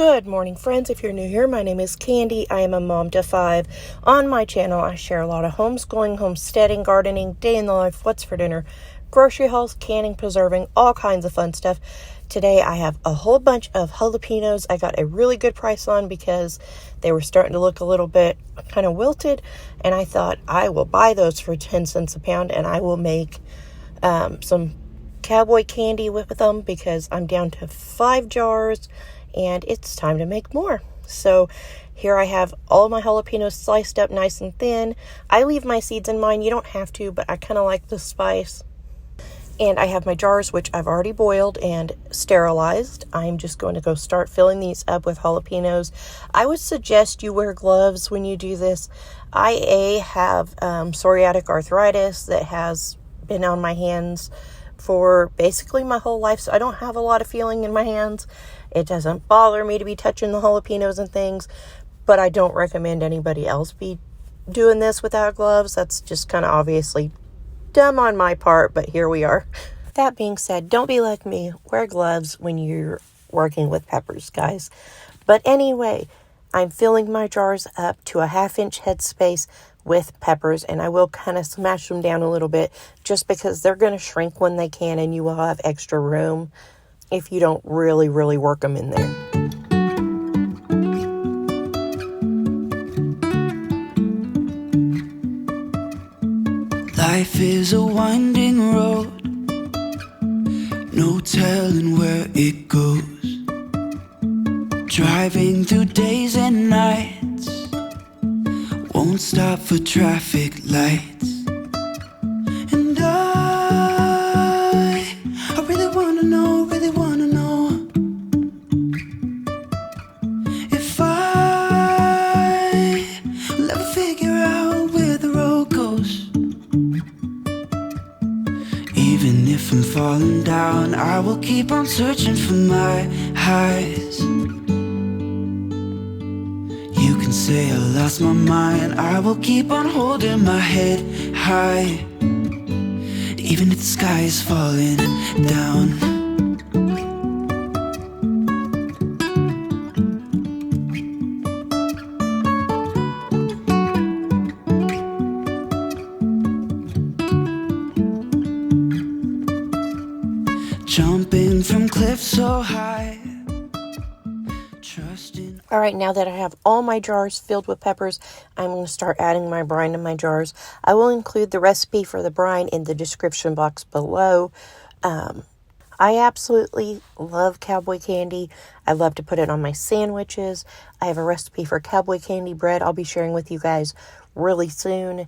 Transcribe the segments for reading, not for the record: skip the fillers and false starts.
Good morning, friends. If you're new here, my name is Candy. I am a mom to 5. On my channel, I share a lot of homeschooling, homesteading, gardening, day in the life, what's for dinner, grocery hauls, canning, preserving, all kinds of fun stuff. Today, I have a whole bunch of jalapenos I got a really good price on because they were starting to look a little bit kind of wilted, and I thought I will buy those for 10 cents a pound, and I will make some Cowboy candy with them because I'm down to 5 jars and it's time to make more. So here I have all my jalapenos sliced up nice and thin. I leave my seeds in mine. You don't have to, but I kind of like the spice. And I have my jars, which I've already boiled and sterilized. I'm just going to go start filling these up with jalapenos. I would suggest you wear gloves when you do this. I have psoriatic arthritis that has been on my hands for basically my whole life, so I don't have a lot of feeling in my hands. It doesn't bother me to be touching the jalapenos and things, but I don't recommend anybody else be doing this without gloves. That's just kind of obviously dumb on my part, but here we are. That being said, don't be like me. Wear gloves when you're working with peppers, guys. But anyway, I'm filling my jars up to a 1/2 inch headspace with peppers, and I will kind of smash them down a little bit just because they're going to shrink when they can, and you will have extra room if you don't really work them in there. Life is a winding road, no telling where it goes. Driving through days and nights, won't stop for traffic lights. And I really wanna know if I will ever figure out where the road goes. Even if I'm falling down, I will keep on searching for my highs. You can say I lost my mind, I will keep on holding my head high, even if the sky is falling down. Jumping from cliffs so high, trusting. All right, now that I have all my jars filled with peppers, I'm going to start adding my brine to my jars. I will include the recipe for the brine in the description box below. I absolutely love Cowboy candy. I love to put it on my sandwiches. I have a recipe for Cowboy candy bread I'll be sharing with you guys really soon.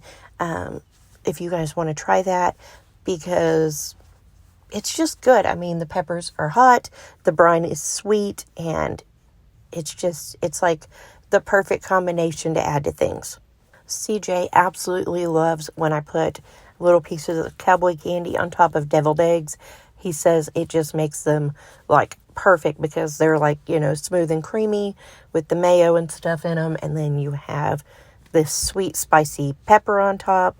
If you guys want to try that, because it's just good. I mean, the peppers are hot, the brine is sweet, and it's like the perfect combination to add to things. CJ absolutely loves when I put little pieces of Cowboy candy on top of deviled eggs. He says it just makes them like perfect because they're like, smooth and creamy with the mayo and stuff in them. And then you have this sweet, spicy pepper on top.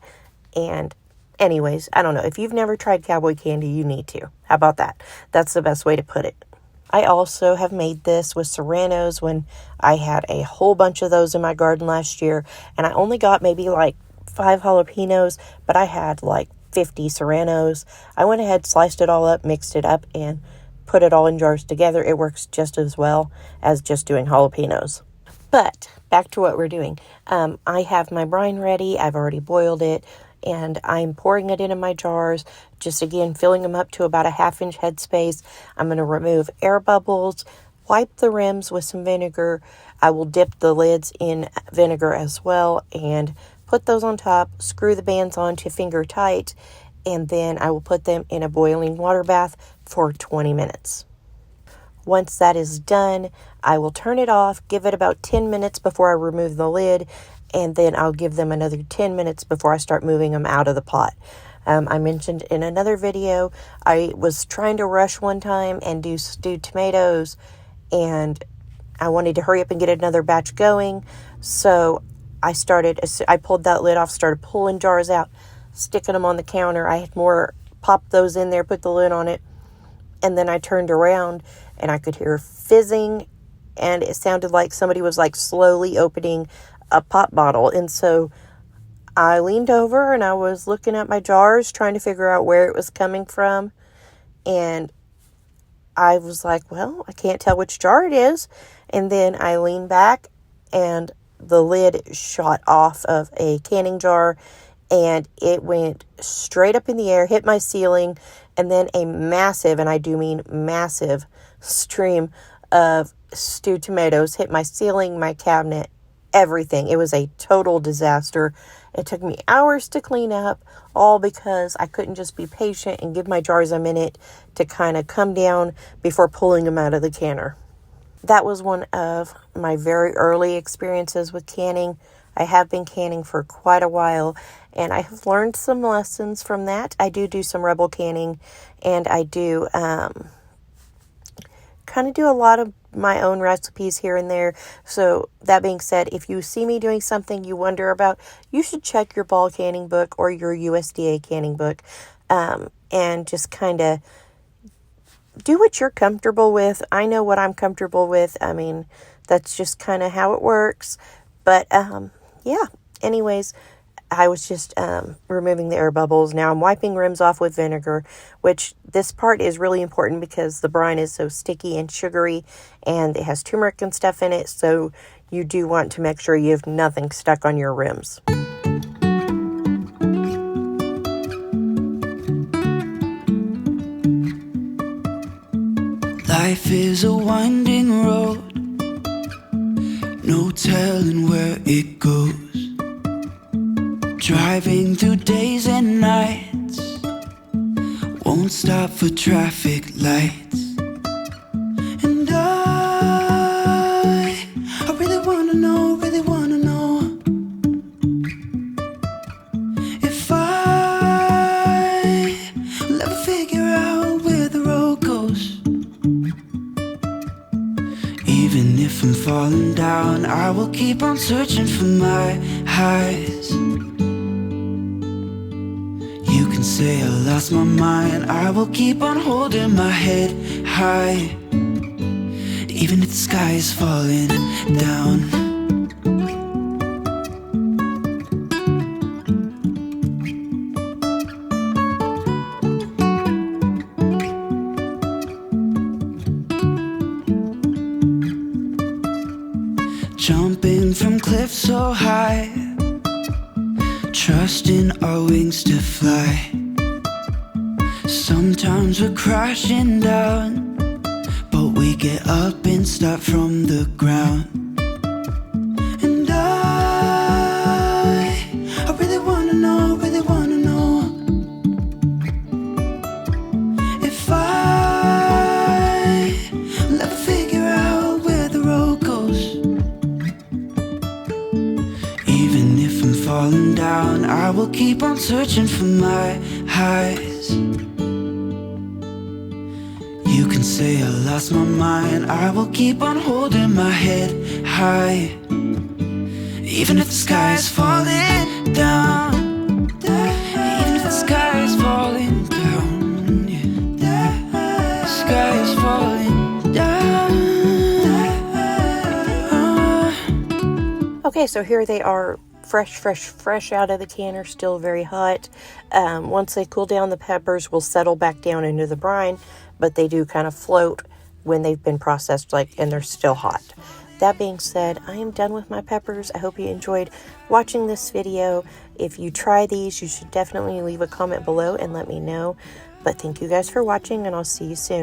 And anyways, I don't know. If you've never tried Cowboy candy, you need to. How about that? That's the best way to put it. I also have made this with serranos when I had a whole bunch of those in my garden last year. And I only got maybe like 5 jalapenos, but I had like 50 serranos. I went ahead, sliced it all up, mixed it up, and put it all in jars together. It works just as well as just doing jalapenos. But back to what we're doing. I have my brine ready. I've already boiled it. And I'm pouring it into my jars, just again, filling them up to about a 1/2 inch headspace. I'm going to remove air bubbles, wipe the rims with some vinegar. I will dip the lids in vinegar as well and put those on top, screw the bands on to finger tight, and then I will put them in a boiling water bath for 20 minutes. Once that is done, I will turn it off, give it about 10 minutes before I remove the lid, and then I'll give them another 10 minutes before I start moving them out of the pot. I mentioned in another video, I was trying to rush one time and do stewed tomatoes, and I wanted to hurry up and get another batch going. So I pulled that lid off, started pulling jars out, sticking them on the counter. I had more, popped those in there, put the lid on it, and then I turned around and I could hear fizzing and it sounded like somebody was like slowly opening a pop bottle. And so I leaned over and I was looking at my jars, trying to figure out where it was coming from. And I was like, well, I can't tell which jar it is. And then I leaned back and the lid shot off of a canning jar and it went straight up in the air, hit my ceiling, and then a massive, and I do mean massive, stream of stewed tomatoes hit my ceiling, my cabinet, everything. It was a total disaster. It took me hours to clean up, all because I couldn't just be patient and give my jars a minute to kind of come down before pulling them out of the canner. That was one of my very early experiences with canning. I have been canning for quite a while, and I have learned some lessons from that. I do some rebel canning, and I do kind of do a lot of my own recipes here and there. So that being said, if you see me doing something you wonder about, you should check your ball canning book or your USDA canning book, and just kind of do what you're comfortable with. I know what I'm comfortable with. I mean, that's just kind of how it works. But yeah, anyways, I was just removing the air bubbles. Now I'm wiping rims off with vinegar, which this part is really important because the brine is so sticky and sugary and it has turmeric and stuff in it. So you do want to make sure you have nothing stuck on your rims. Life is a winding road, no telling where it goes. Driving through days and nights, won't stop for traffic lights. And I really wanna know if I will ever figure out where the road goes. Even if I'm falling down, I will keep on searching for my highs. You can say I lost my mind, I will keep on holding my head high, even if the sky is falling down. Jumping from cliffs so high, trusting our wings to fly. Sometimes we're crashing down, but we get up and start from the ground. And I really wanna know if I will ever figure out where the road goes. Even if I'm falling down, I will keep on searching for my highs. You can say I lost my mind, I will keep on holding my head high, even if the sky is falling down. Even if the sky is falling down, yeah. The sky is falling down. Okay, so here they are, fresh out of the canner, still very hot. Once they cool down, the peppers will settle back down into the brine, but they do kind of float when they've been processed, and they're still hot. That being said, I am done with my peppers. I hope you enjoyed watching this video. If you try these, you should definitely leave a comment below and let me know. But thank you guys for watching, and I'll see you soon.